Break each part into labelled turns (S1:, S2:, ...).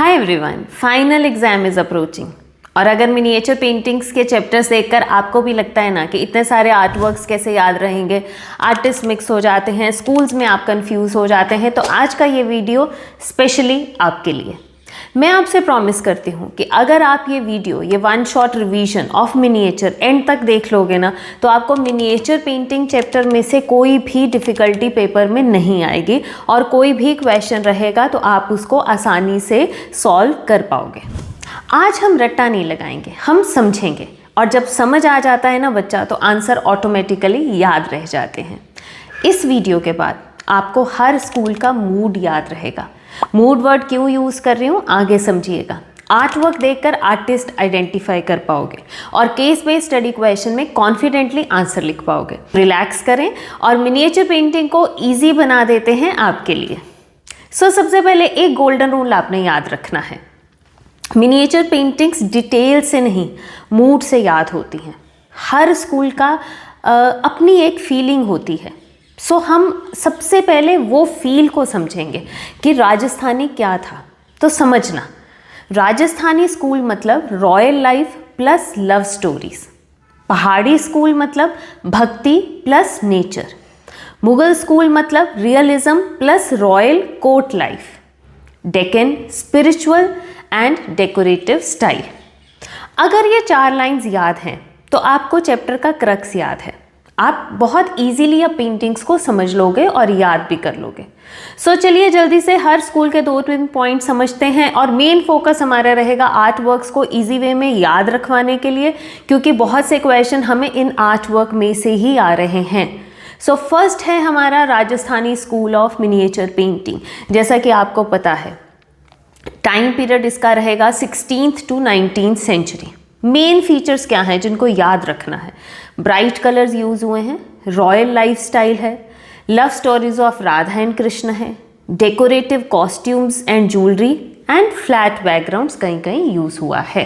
S1: Hi everyone, final exam is approaching. और अगर miniature paintings के चैप्टर्स देखकर आपको भी लगता है ना कि इतने सारे आर्ट वर्क्स कैसे याद रहेंगे, आर्टिस्ट मिक्स हो जाते हैं, स्कूल्स में आप कंफ्यूज हो जाते हैं, तो आज का ये वीडियो स्पेशली आपके लिए। मैं आपसे प्रॉमिस करती हूँ कि अगर आप ये वीडियो, ये one shot revision of miniature and तक देख लोगे ना, तो आपको मिनिएचर पेंटिंग चैप्टर में से कोई भी डिफ़िकल्टी पेपर में नहीं आएगी और कोई भी क्वेश्चन रहेगा तो आप उसको आसानी से सॉल्व कर पाओगे। आज हम रट्टा नहीं लगाएंगे, हम समझेंगे, और जब समझ आ जाता है ना बच्चा, तो आंसर ऑटोमेटिकली याद रह जाते हैं। इस वीडियो के बाद आपको हर स्कूल का मूड याद रहेगा। मूड वर्ड क्यों यूज़ कर रही हूँ आगे समझिएगा। आर्ट वर्क देखकर आर्टिस्ट आइडेंटिफाई कर पाओगे और केस बेस्ड स्टडी क्वेश्चन में कॉन्फिडेंटली आंसर लिख पाओगे। रिलैक्स करें और मिनिएचर पेंटिंग को ईजी बना देते हैं आपके लिए। सबसे पहले एक गोल्डन रूल आपने याद रखना है। मिनिएचर पेंटिंग्स डिटेल से नहीं, मूड से याद होती हैं। हर स्कूल का अपनी एक फीलिंग होती है। हम सबसे पहले वो फील को समझेंगे कि राजस्थानी क्या था। तो समझना, राजस्थानी स्कूल मतलब royal life plus love stories. पहाड़ी स्कूल मतलब भक्ति प्लस नेचर। मुगल स्कूल मतलब realism plus royal court life. Deccan spiritual and decorative style. अगर ये 4 लाइंस याद हैं तो आपको चैप्टर का क्रक्स याद है। आप बहुत इजीली अब पेंटिंग्स को समझ लोगे और याद भी कर लोगे। चलिए जल्दी से हर स्कूल के 2-3 पॉइंट समझते हैं और मेन फोकस हमारा रहेगा आर्ट वर्क्स को इजी वे में याद रखवाने के लिए, क्योंकि बहुत से क्वेश्चन हमें इन आर्ट वर्क में से ही आ रहे हैं। फर्स्ट है हमारा Rajasthani school of miniature painting. जैसा कि आपको पता है, टाइम पीरियड इसका रहेगा 16th to 19th century. Main features क्या हैं जिनको याद रखना है? ब्राइट कलर्स यूज हुए हैं, रॉयल लाइफ स्टाइल है, love stories of Radha and Krishna है, decorative costumes and jewellery and flat backgrounds कहीं कहीं यूज हुआ है।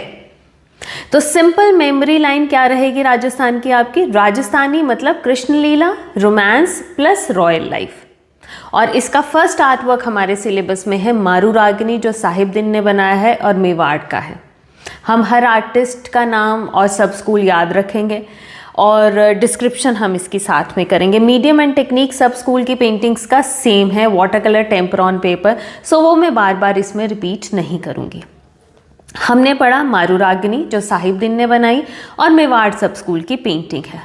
S1: तो सिंपल मेमोरी लाइन क्या रहेगी राजस्थान की आपकी? राजस्थानी मतलब कृष्ण लीला, रोमांस प्लस रॉयल लाइफ। और इसका फर्स्ट आर्ट वर्क हमारे सिलेबस में है मारू रागिनी, जो साहिबदीन ने बनाया है और मेवाड़ का है। हम हर आर्टिस्ट का नाम और सब स्कूल याद रखेंगे और डिस्क्रिप्शन हम इसकी साथ में करेंगे। मीडियम एंड टेक्निक सब स्कूल की पेंटिंग्स का सेम है, water colour tempera on paper, वो मैं बार बार इसमें रिपीट नहीं करूँगी। हमने पढ़ा मारू रागिनी जो साहिबदीन ने बनाई और मेवाड़ सब स्कूल की पेंटिंग है।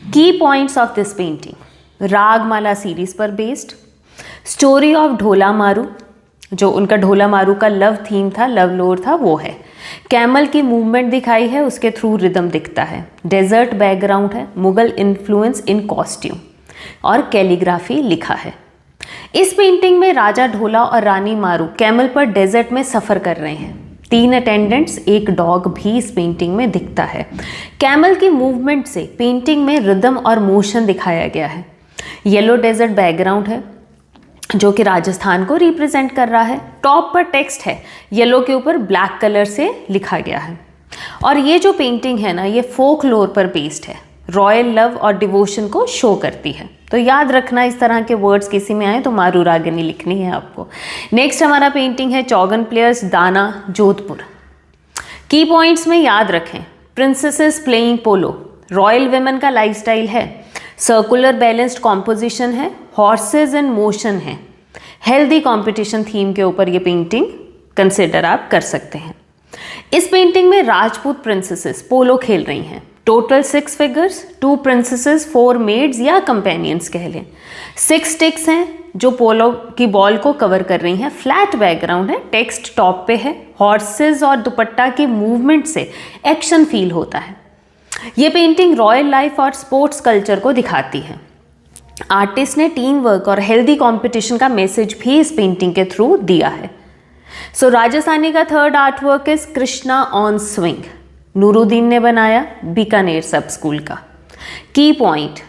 S1: की points of this painting: Ragamala series पर बेस्ड, स्टोरी ऑफ ढोला मारू, जो उनका ढोला मारू का लव थीम था, लव लोर था, वो है। कैमल की मूवमेंट दिखाई है, उसके थ्रू रिदम दिखता है। डेजर्ट बैकग्राउंड है, मुगल इन्फ्लुएंस इन कॉस्ट्यूम, और कैलीग्राफी लिखा है। इस पेंटिंग में राजा ढोला और रानी मारू कैमल पर डेजर्ट में सफ़र कर रहे हैं। 3 अटेंडेंट्स, एक डॉग भी इस पेंटिंग में दिखता है। कैमल की मूवमेंट से पेंटिंग में रिदम और मोशन दिखाया गया है। येलो डेजर्ट बैकग्राउंड है जो कि राजस्थान को रिप्रेजेंट कर रहा है। टॉप पर टेक्स्ट है, येलो के ऊपर ब्लैक कलर से लिखा गया है। और ये जो पेंटिंग है ना, ये फोक लोर पर बेस्ड है, रॉयल लव और डिवोशन को शो करती है। तो याद रखना, इस तरह के वर्ड्स किसी में आए तो मारू रागिनी लिखनी है आपको। नेक्स्ट हमारा पेंटिंग है चौगन प्लेयर्स, दाना, जोधपुर। की पॉइंट्स में याद रखें: प्रिंसेसेस प्लेइंग पोलो, रॉयल वेमेन का लाइफस्टाइल है, सर्कुलर बैलेंस्ड कॉम्पोजिशन है, हॉर्सेज इन मोशन है, हेल्दी कंपटीशन थीम के ऊपर ये पेंटिंग कंसिडर आप कर सकते हैं। इस पेंटिंग में राजपूत प्रिंसेसेस पोलो खेल रही हैं। टोटल 6 फिगर्स, 2 प्रिंसेसेस, 4 मेड्स या कंपेनियंस कह लें। 6 स्टिक्स हैं जो पोलो की बॉल को कवर कर रही हैं। फ्लैट बैकग्राउंड है, टेक्स्ट टॉप पे है। हॉर्सेज और दुपट्टा की मूवमेंट से एक्शन फील होता है। ये पेंटिंग रॉयल लाइफ और स्पोर्ट्स कल्चर को दिखाती है। आर्टिस्ट ने टीम वर्क और हेल्दी कंपटीशन का मैसेज भी इस पेंटिंग के थ्रू दिया है। राजस्थानी का third art work is Krishna on swing, Nooruddin ने बनाया, बीकानेर सब स्कूल का। की पॉइंट: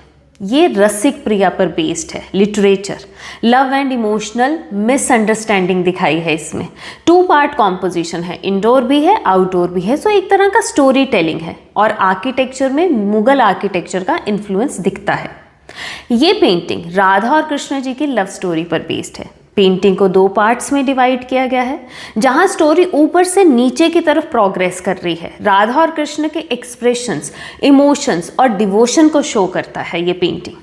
S1: ये रसिक प्रिया पर बेस्ड है, literature, love and emotional misunderstanding दिखाई है इसमें। 2 पार्ट कॉम्पोजिशन है, इंडोर भी है आउटडोर भी है। एक तरह का स्टोरी टेलिंग है और आर्किटेक्चर में मुगल आर्किटेक्चर का इन्फ्लुएंस दिखता है। ये पेंटिंग राधा और कृष्ण जी की लव स्टोरी पर बेस्ड है। पेंटिंग को 2 पार्ट्स में डिवाइड किया गया है, जहां स्टोरी ऊपर से नीचे की तरफ प्रोग्रेस कर रही है। राधा और कृष्ण के एक्सप्रेशंस, इमोशंस और डिवोशन को शो करता है ये पेंटिंग।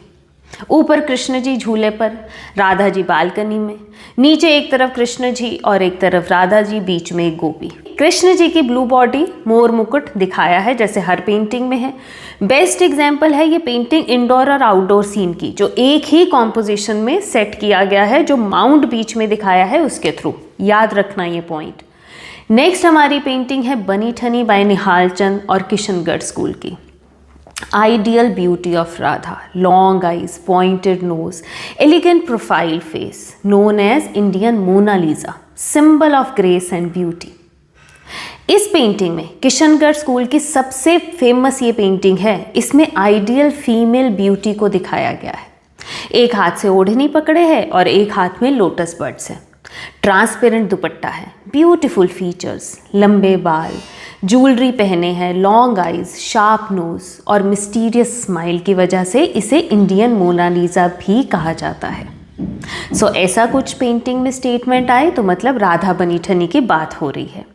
S1: ऊपर कृष्ण जी झूले पर, राधा जी बालकनी में, नीचे एक तरफ कृष्ण जी और एक तरफ राधा जी, बीच में एक गोपी। कृष्ण जी की ब्लू बॉडी, मोर मुकुट दिखाया है जैसे हर पेंटिंग में है। बेस्ट एग्जाम्पल है ये पेंटिंग इंडोर और आउटडोर सीन की, जो एक ही कॉम्पोजिशन में सेट किया गया है, जो माउंट बीच में दिखाया है उसके थ्रू। याद रखना ये पॉइंट। नेक्स्ट हमारी पेंटिंग है बनी ठनी बाय निहाल चंद और किशनगढ़ स्कूल की। Ideal beauty of Radha, long eyes, pointed nose, elegant profile face, known as Indian Mona Lisa, symbol of grace and beauty. इस पेंटिंग में किशनगढ़ स्कूल की सबसे फेमस ये पेंटिंग है। इसमें आइडियल फीमेल ब्यूटी को दिखाया गया है। एक हाथ से ओढ़नी पकड़े है और एक हाथ में लोटस बर्ड्स है। ट्रांसपेरेंट दुपट्टा है, ब्यूटीफुल फीचर्स, लंबे बाल, ज्वेलरी पहने हैं, लॉन्ग आइज, शार्प नोज और मिस्टीरियस स्माइल की वजह से इसे इंडियन मोनालिसा भी कहा जाता है। सो ऐसा कुछ पेंटिंग में स्टेटमेंट आए तो मतलब राधा बनी ठनी की बात हो रही है।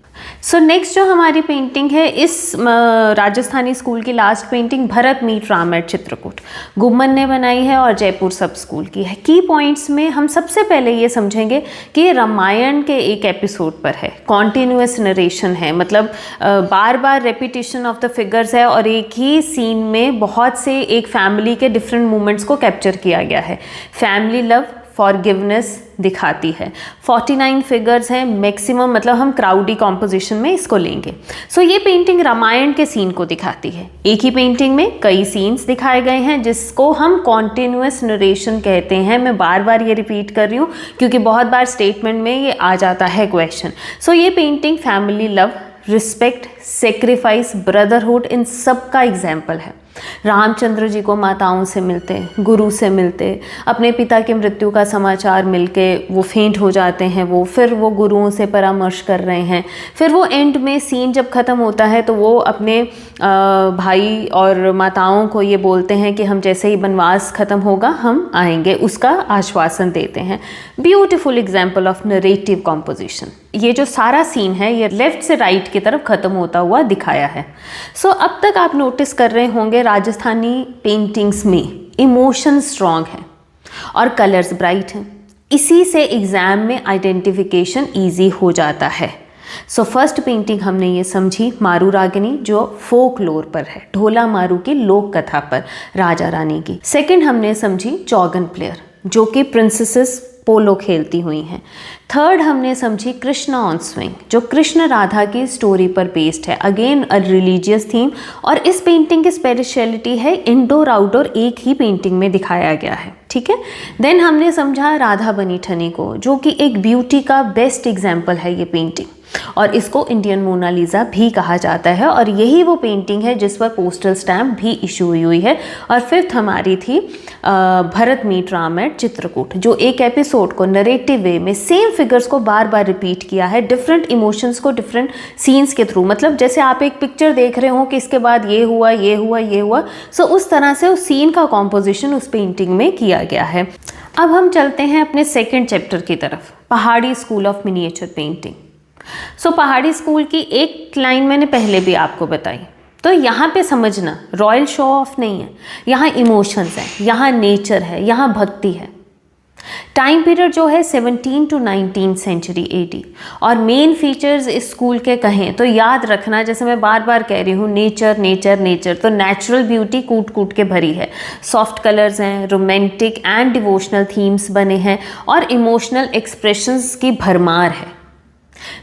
S1: सो नेक्स्ट जो हमारी पेंटिंग है, इस राजस्थानी स्कूल की last painting Bharat meet Ram at Chitrakoot Guman ने बनाई है और जयपुर सब स्कूल की है। की पॉइंट्स में हम सबसे पहले ये समझेंगे कि ये रामायण के एक एपिसोड पर है, कॉन्टिन्यूस नरेशन है, मतलब बार बार रेपिटेशन ऑफ द फिगर्स है और एक ही सीन में बहुत से एक फैमिली के डिफरेंट मोमेंट्स को कैप्चर किया गया है। फैमिली लव, फॉरगिवनेस दिखाती है। 49 फिगर्स हैं मैक्सिमम, मतलब हम क्राउडी कॉम्पोजिशन में इसको लेंगे। सो ये पेंटिंग रामायण के सीन को दिखाती है। एक ही पेंटिंग में कई सीन्स दिखाए गए हैं जिसको हम कॉन्टिन्यूस नरेशन कहते हैं। मैं बार बार ये रिपीट कर रही हूँ क्योंकि बहुत बार स्टेटमेंट में ये आ जाता है क्वेश्चन। सो ये painting family love, respect, sacrifice, brotherhood, इन सब का एग्जाम्पल है। रामचंद्र जी को माताओं से मिलते, गुरु से मिलते, अपने पिता की मृत्यु का समाचार मिलके वो फेंट हो जाते हैं, वो फिर वो गुरुओं से परामर्श कर रहे हैं। फिर वो एंड में सीन जब ख़त्म होता है तो वो अपने भाई और माताओं को ये बोलते हैं कि हम जैसे ही वनवास ख़त्म होगा हम आएंगे, उसका आश्वासन देते हैं। Beautiful example of narrative composition. ये जो सारा सीन है ये लेफ्ट से राइट की तरफ ख़त्म होता हुआ दिखाया है। सो अब तक आप नोटिस कर रहे होंगे राजस्थानी पेंटिंग्स में इमोशन स्ट्रॉन्ग है और कलर्स ब्राइट हैं। इसी से एग्ज़ाम में आइडेंटिफिकेशन ईजी हो जाता है। सो फर्स्ट पेंटिंग हमने ये समझी मारू रागिनी, जो फोकलोर पर है, ढोला मारू की लोक कथा पर राजा रानी की। सेकंड हमने समझी चौगन प्लेयर, जो कि प्रिंसेसेस पोलो खेलती हुई हैं। थर्ड हमने समझी कृष्णा ऑन स्विंग, जो कृष्ण राधा की स्टोरी पर बेस्ड है, अगेन अ रिलीजियस थीम। और इस पेंटिंग की स्पेशलिटी है इंडोर आउटडोर एक ही पेंटिंग में दिखाया गया है। ठीक है। देन हमने समझा राधा बनी ठनी को, जो कि एक ब्यूटी का बेस्ट एग्जाम्पल है ये पेंटिंग, और इसको इंडियन मोनालिसा भी कहा जाता है। और यही वो पेंटिंग है जिस पर पोस्टल स्टैम्प भी इशू हुई है। और फिफ्थ हमारी थी भरत मीट राम एट चित्रकूट, जो एक एपिसोड को नरेटिव वे में सेम फिगर्स को बार बार रिपीट किया है, डिफरेंट इमोशंस को डिफरेंट सीन्स के थ्रू। मतलब जैसे आप एक पिक्चर देख रहे हो कि इसके बाद ये हुआ, ये हुआ, ये हुआ, सो उस तरह से उस सीन का कॉम्पोजिशन उस पेंटिंग में किया गया है। अब हम चलते हैं अपने सेकेंड चैप्टर की तरफ, पहाड़ी स्कूल ऑफ मिनिएचर पेंटिंग। सो पहाड़ी स्कूल की एक लाइन मैंने पहले भी आपको बताई, तो यहाँ पे समझना रॉयल शो ऑफ नहीं है, यहाँ इमोशंस है, यहाँ नेचर है, यहाँ भक्ति है। टाइम पीरियड जो है 17 to 19 सेंचुरी AD। और मेन फीचर्स इस स्कूल के कहें तो याद रखना, जैसे मैं बार बार कह रही हूँ, नेचर नेचर नेचर, तो नेचुरल ब्यूटी कूट कूट के भरी है। सॉफ्ट कलर्स हैं, रोमांटिक एंड डिवोशनल थीम्स बने हैं और इमोशनल एक्सप्रेशंस की भरमार है।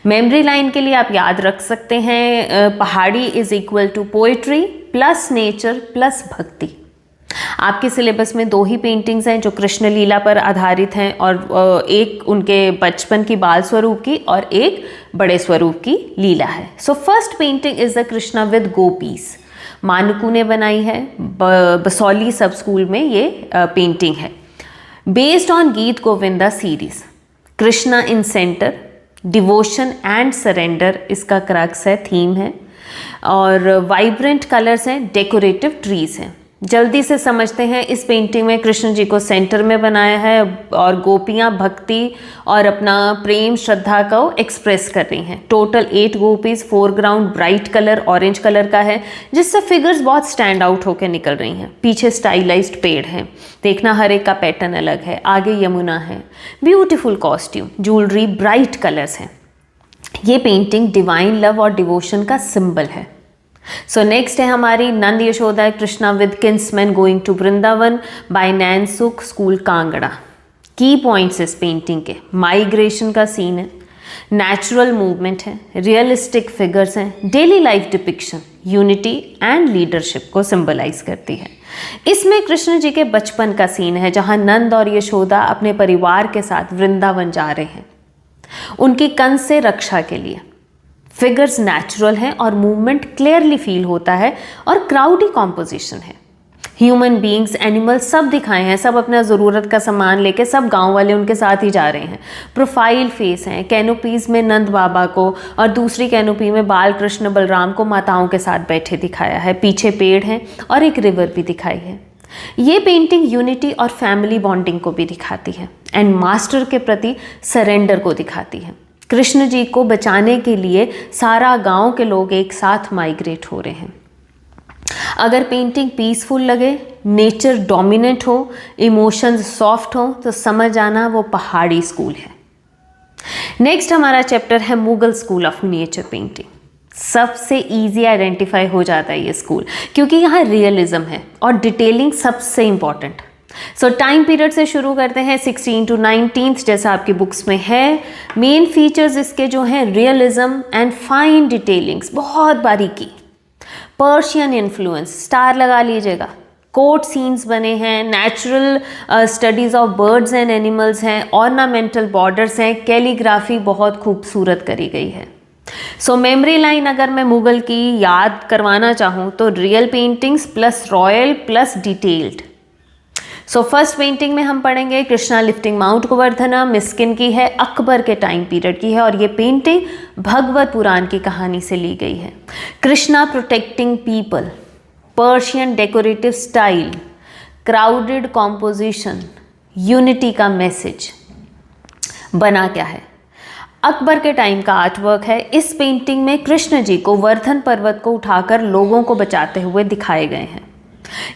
S1: मेमोरी लाइन के लिए आप याद रख सकते हैं, Pahari is equal to poetry plus nature plus bhakti. आपके सिलेबस में 2 ही पेंटिंग्स हैं जो कृष्ण लीला पर आधारित हैं, और एक उनके बचपन की बाल स्वरूप की और एक बड़े स्वरूप की लीला है। So first painting is the Krishna with gopis, Manaku ने बनाई है, बसौली सब स्कूल में ये पेंटिंग है। बेस्ड ऑन गीत Govinda series, Krishna in centre, devotion and surrender इसका क्रक्स है, थीम है, और वाइब्रेंट कलर्स हैं, डेकोरेटिव ट्रीज हैं। जल्दी से समझते हैं। इस पेंटिंग में कृष्ण जी को सेंटर में बनाया है और गोपियां भक्ति और अपना प्रेम श्रद्धा को एक्सप्रेस कर रही हैं। Total 8 gopis, foreground bright colour orange colour का है, जिससे फिगर्स बहुत स्टैंड आउट होकर निकल रही हैं। पीछे स्टाइलाइज्ड पेड़ है, देखना हर एक का पैटर्न अलग है। आगे यमुना है, beautiful costume, jewellery bright colours हैं। ये पेंटिंग डिवाइन लव और डिवोशन का सिंबल है। सो नेक्स्ट है हमारी Nand Yashoda Krishna with kinsmen going to Vrindavan by Nainsukh school Kangra. Key points इस पेंटिंग के, माइग्रेशन का सीन है, नेचुरल मूवमेंट है, रियलिस्टिक फिगर्स हैं, daily life depiction, unity and leadership को सिंबलाइज करती है। इसमें कृष्ण जी के बचपन का सीन है, जहां नंद और यशोदा अपने परिवार के साथ वृंदावन जा रहे हैं उनकी कंस से रक्षा के लिए। फिगर्स नेचुरल हैं और मूवमेंट क्लियरली फील होता है और क्राउडी कॉम्पोजिशन है। ह्यूमन बीइंग्स, एनिमल्स सब दिखाए हैं, सब अपना ज़रूरत का सामान लेके, सब गांव वाले उनके साथ ही जा रहे हैं। प्रोफाइल फेस हैं, कैनोपीज में नंद बाबा को और दूसरी कैनोपी में बाल कृष्ण बलराम को माताओं के साथ बैठे दिखाया है। पीछे पेड़ हैं और एक रिवर भी दिखाई है। ये पेंटिंग यूनिटी और फैमिली बॉन्डिंग को भी दिखाती है एंड मास्टर के प्रति सरेंडर को दिखाती है। कृष्ण जी को बचाने के लिए सारा गांव के लोग एक साथ माइग्रेट हो रहे हैं। अगर पेंटिंग पीसफुल लगे, नेचर डोमिनेंट हो, इमोशंस सॉफ्ट हो, तो समझ आना वो पहाड़ी स्कूल है। नेक्स्ट हमारा चैप्टर है Mughal school of miniature painting. सबसे इजी आइडेंटिफाई हो जाता है ये स्कूल, क्योंकि यहाँ रियलिज्म है और डिटेलिंग सबसे इंपॉर्टेंट। सो टाइम पीरियड से शुरू करते हैं 16 to 19 जैसा आपकी बुक्स में है। मेन फीचर्स इसके जो हैं रियलिज्म एंड फाइन डिटेलिंग्स, बहुत बारीकी, पर्शियन इन्फ्लुएंस, स्टार लगा लीजिएगा, कोर्ट सीन्स बने हैं, natural studies of birds and animals हैं, ऑर्नामेंटल बॉर्डर्स हैं, कैलीग्राफी बहुत खूबसूरत करी गई है। सो मेमोरी लाइन अगर मैं मुगल की याद करवाना चाहूँ तो real paintings plus royal plus detailed. सो फर्स्ट पेंटिंग में हम पढ़ेंगे कृष्णा लिफ्टिंग माउंट गोवर्धना, मिस्किन की है, अकबर के टाइम पीरियड की है और ये पेंटिंग भगवत पुराण की कहानी से ली गई है। Krishna protecting people, Persian decorative style, crowded composition, unity का मैसेज। बना क्या है? अकबर के टाइम का आर्टवर्क है। इस पेंटिंग में कृष्ण जी को वर्धन पर्वत को उठाकर लोगों को बचाते हुए दिखाए गए हैं।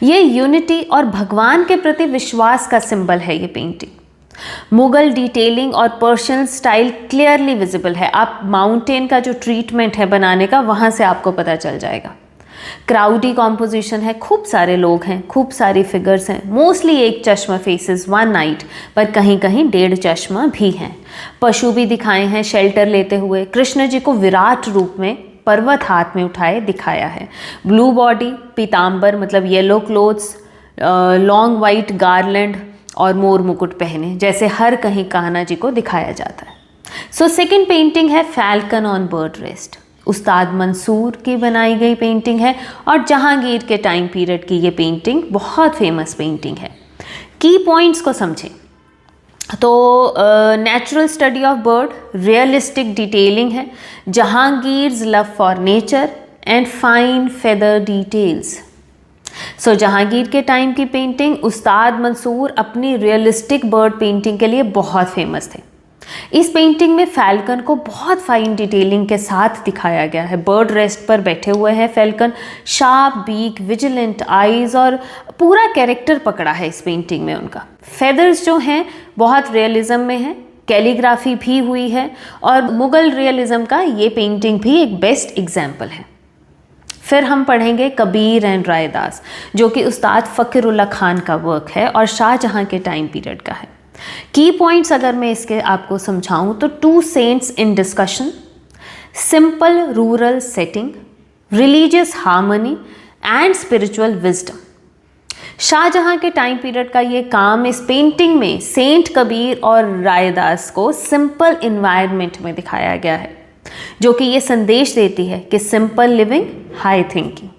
S1: ये यूनिटी और भगवान के प्रति विश्वास का सिंबल है ये पेंटिंग। मुगल डिटेलिंग और पर्शियन स्टाइल क्लियरली विजिबल है। आप माउंटेन का जो ट्रीटमेंट है बनाने का, वहाँ से आपको पता चल जाएगा। क्राउडी कॉम्पोजिशन है, खूब सारे लोग हैं, खूब सारी फिगर्स हैं, मोस्टली एक चश्मा फेसेस, वन नाइट, पर कहीं कहीं 1.5 चश्मा भी हैं। पशु भी दिखाए हैं शेल्टर लेते हुए। कृष्ण जी को विराट रूप में पर्वत हाथ में उठाए दिखाया है। ब्लू बॉडी, पीताम्बर मतलब yellow clothes, long white garland और मोर मुकुट पहने, जैसे हर कहीं कान्हा जी को दिखाया जाता है। सो सेकंड पेंटिंग है फैल्कन ऑन बर्ड रेस्ट, उस्ताद मंसूर की बनाई गई पेंटिंग है और जहांगीर के टाइम पीरियड की ये पेंटिंग बहुत फेमस पेंटिंग है। की पॉइंट्स को समझें तो natural study of bird, realistic detailing है, Jahangir's love for nature and fine feather details. So Jahangir के टाइम की पेंटिंग, उस्ताद मंसूर अपनी रियलिस्टिक बर्ड पेंटिंग के लिए बहुत फेमस थे। इस पेंटिंग में फैल्कन को बहुत फाइन डिटेलिंग के साथ दिखाया गया है। बर्ड रेस्ट पर बैठे हुए हैं falcon, sharp beak, vigilant eyes और पूरा कैरेक्टर पकड़ा है इस पेंटिंग में उनका। फेदर्स जो हैं बहुत रियलिज्म में हैं, कैलीग्राफी भी हुई है और मुगल रियलिज्म का ये पेंटिंग भी एक बेस्ट एग्जाम्पल है। फिर हम पढ़ेंगे कबीर एंड रायदास, जो कि उस्ताद फ़कीरुल्लाह खान का वर्क है और शाहजहां के टाइम पीरियड का है। की पॉइंट्स अगर मैं इसके आपको समझाऊं तो 2 saints in discussion, simple rural setting, religious harmony and spiritual wisdom. Shah Jahan के टाइम पीरियड का ये काम इस पेंटिंग में सेंट कबीर और रायदास को सिंपल इन्वायरमेंट में दिखाया गया है, जो कि ये संदेश देती है कि सिंपल लिविंग, हाई थिंकिंग।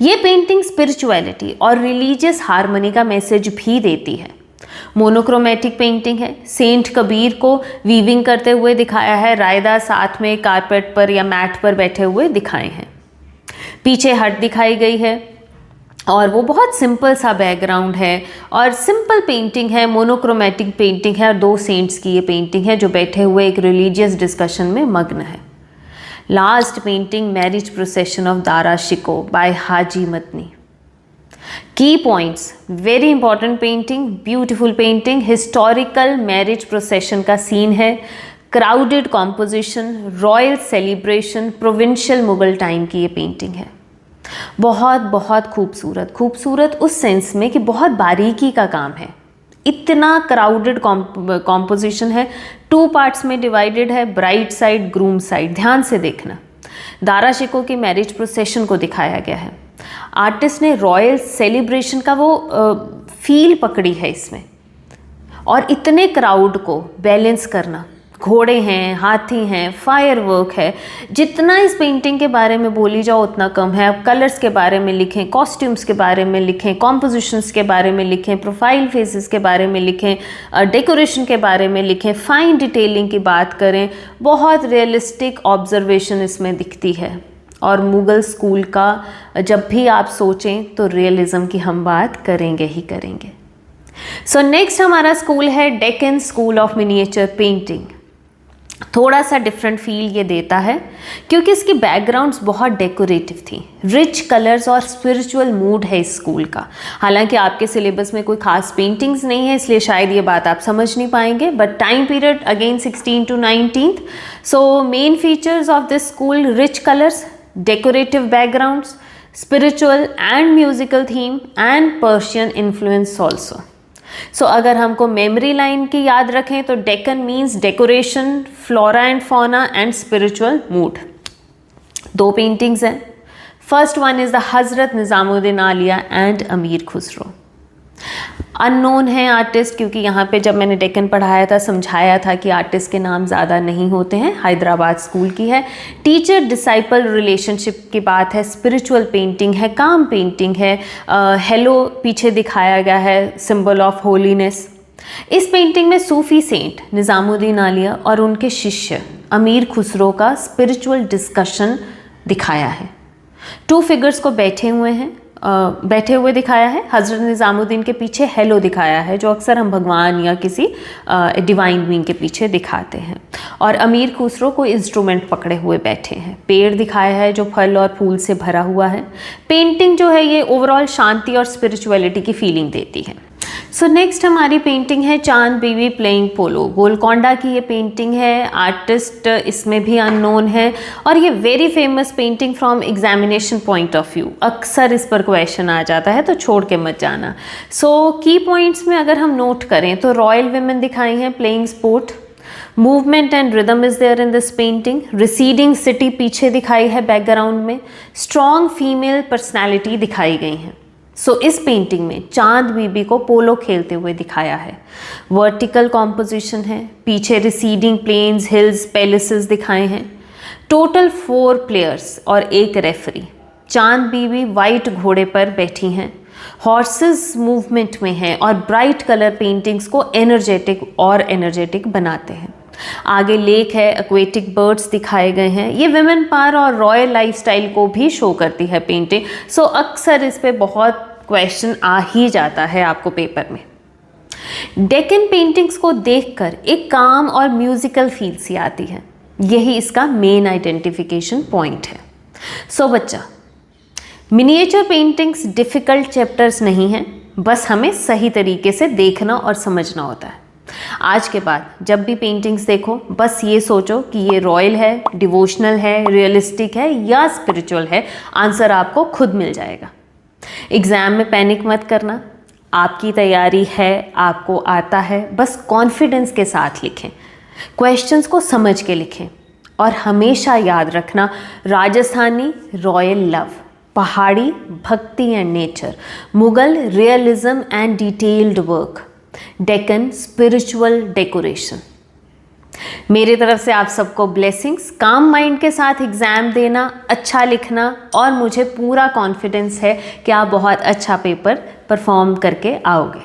S1: ये पेंटिंग स्पिरिचुअलिटी और रिलीजियस हार्मनी का मैसेज भी देती है। मोनोक्रोमेटिक पेंटिंग है। सेंट कबीर को वीविंग करते हुए दिखाया है, रायदास साथ में कारपेट पर या मैट पर बैठे हुए दिखाए हैं। पीछे हट दिखाई गई है और वो बहुत सिंपल सा बैकग्राउंड है और सिंपल पेंटिंग है, मोनोक्रोमेटिक पेंटिंग है और 2 सेंट्स की ये पेंटिंग है जो बैठे हुए एक रिलीजियस डिस्कशन में मग्न है। Last painting marriage procession of Dara Shikoh by Haji Madni. Key points, very important painting, beautiful painting, historical marriage procession का सीन है, crowded composition, royal celebration, provincial Mughal time की ये पेंटिंग है। बहुत बहुत खूबसूरत, खूबसूरत उस सेंस में कि बहुत बारीकी का काम है। इतना क्राउडेड कॉम्पोजिशन है, 2 पार्ट्स में डिवाइडेड है, ब्राइड साइड, ग्रूम साइड। ध्यान से देखना, दारा शिको की मैरिज प्रोसेशन को दिखाया गया है। आर्टिस्ट ने रॉयल सेलिब्रेशन का वो फील पकड़ी है इसमें, और इतने क्राउड को बैलेंस करना, घोड़े हैं, हाथी हैं, फायरवर्क है, जितना इस पेंटिंग के बारे में बोली जाओ उतना कम है। अब कलर्स के बारे में लिखें, कॉस्ट्यूम्स के बारे में लिखें, कॉम्पोजिशंस के बारे में लिखें, प्रोफाइल फेसेस के बारे में लिखें, डेकोरेशन के बारे में लिखें, फाइन डिटेलिंग की बात करें, बहुत रियलिस्टिक ऑब्जर्वेशन इसमें दिखती है। और मुग़ल स्कूल का जब भी आप सोचें तो रियलिज़म की हम बात करेंगे ही करेंगे। सो नेक्स्ट हमारा स्कूल है Deccan school of miniature painting. थोड़ा सा डिफरेंट फील ये देता है क्योंकि इसकी बैकग्राउंड्स बहुत डेकोरेटिव थी, रिच कलर्स और स्पिरिचुअल मूड है इस स्कूल का। हालांकि आपके सिलेबस में कोई खास पेंटिंग्स नहीं है, इसलिए शायद ये बात आप समझ नहीं पाएंगे, but time period again 16 to 19th। So main features of this school, rich colours, decorative backgrounds, spiritual and musical theme and Persian influence also. So अगर हमको मेमोरी लाइन की याद रखें तो Deccan means decoration, flora and fauna and spiritual mood. 2 paintings हैं। First one is the Hazrat Nizamuddin Alia and अमीर Khusro. Unknown है artist, क्योंकि यहाँ पे जब मैंने डेक्कन पढ़ाया था समझाया था कि आर्टिस्ट के नाम ज़्यादा नहीं होते हैं। हैदराबाद स्कूल की है, टीचर डिसाइपल रिलेशनशिप की बात है, स्पिरिचुअल पेंटिंग है, काम पेंटिंग है, हेलो पीछे दिखाया गया है, सिंबल ऑफ होलीनेस। इस पेंटिंग में सूफ़ी सेंट निज़ामुद्दीन आलिया और उनके शिष्य अमीर खुसरो का स्पिरिचुअल डिस्कशन दिखाया है। 2 फिगर्स को बैठे हुए दिखाया है। हज़रत निज़ामुद्दीन के पीछे हेलो दिखाया है, जो अक्सर हम भगवान या किसी डिवाइन बीइंग के पीछे दिखाते हैं, और अमीर खुसरो को इंस्ट्रूमेंट पकड़े हुए बैठे हैं। पेड़ दिखाया है जो फल और फूल से भरा हुआ है। पेंटिंग जो है ये ओवरऑल शांति और स्पिरिचुअलिटी की फीलिंग देती है। सो नेक्स्ट हमारी पेंटिंग है चांद बीवी प्लेइंग पोलो। गोलकोंडा की ये पेंटिंग है, आर्टिस्ट इसमें भी अननोन है, और ये very famous painting from examination point of view. अक्सर इस पर क्वेश्चन आ जाता है तो छोड़ के मत जाना। सो की पॉइंट्स में अगर हम नोट करें तो रॉयल विमेन दिखाई हैं playing sport, movement and rhythm is there in this painting, receding city पीछे दिखाई है बैकग्राउंड में, स्ट्रॉन्ग फीमेल पर्सनैलिटी दिखाई गई हैं। सो इस पेंटिंग में चांद बीबी को पोलो खेलते हुए दिखाया है। वर्टिकल कॉम्पोजिशन है, पीछे रिसीडिंग प्लेन्स, हिल्स, पैलेसेस दिखाए हैं। टोटल 4 प्लेयर्स और 1 रेफरी। चांद बीबी वाइट घोड़े पर बैठी हैं, हॉर्सेस मूवमेंट में हैं, और ब्राइट कलर पेंटिंग्स को एनर्जेटिक बनाते हैं। आगे लेक है, एक्वेटिक बर्ड्स दिखाए गए हैं। ये विमेन पावर और रॉयल लाइफस्टाइल को भी शो करती है पेंटिंग। सो अक्सर इस पे बहुत क्वेश्चन आ ही जाता है आपको पेपर में। डेक्कन पेंटिंग्स को देखकर एक काम और म्यूजिकल फील सी आती है, यही इसका मेन आइडेंटिफिकेशन पॉइंट है। सो बच्चा, मिनिएचर पेंटिंग्स डिफ़िकल्ट चैप्टर्स नहीं हैं, बस हमें सही तरीके से देखना और समझना होता है। आज के बाद जब भी पेंटिंग्स देखो बस ये सोचो कि ये रॉयल है, डिवोशनल है, रियलिस्टिक है या स्पिरिचुअल है। आंसर आपको खुद मिल जाएगा। एग्ज़ाम में पैनिक मत करना, आपकी तैयारी है, आपको आता है, बस कॉन्फिडेंस के साथ लिखें, क्वेश्चंस को समझ के लिखें, और हमेशा याद रखना राजस्थानी रॉयल लव, पहाड़ी भक्ति and nature, Mughal realism and detailed work, Deccan spiritual decoration. मेरी तरफ से आप सबको ब्लेसिंग्स। काम माइंड के साथ एग्ज़ाम देना, अच्छा लिखना, और मुझे पूरा कॉन्फिडेंस है कि आप बहुत अच्छा पेपर परफॉर्म करके आओगे।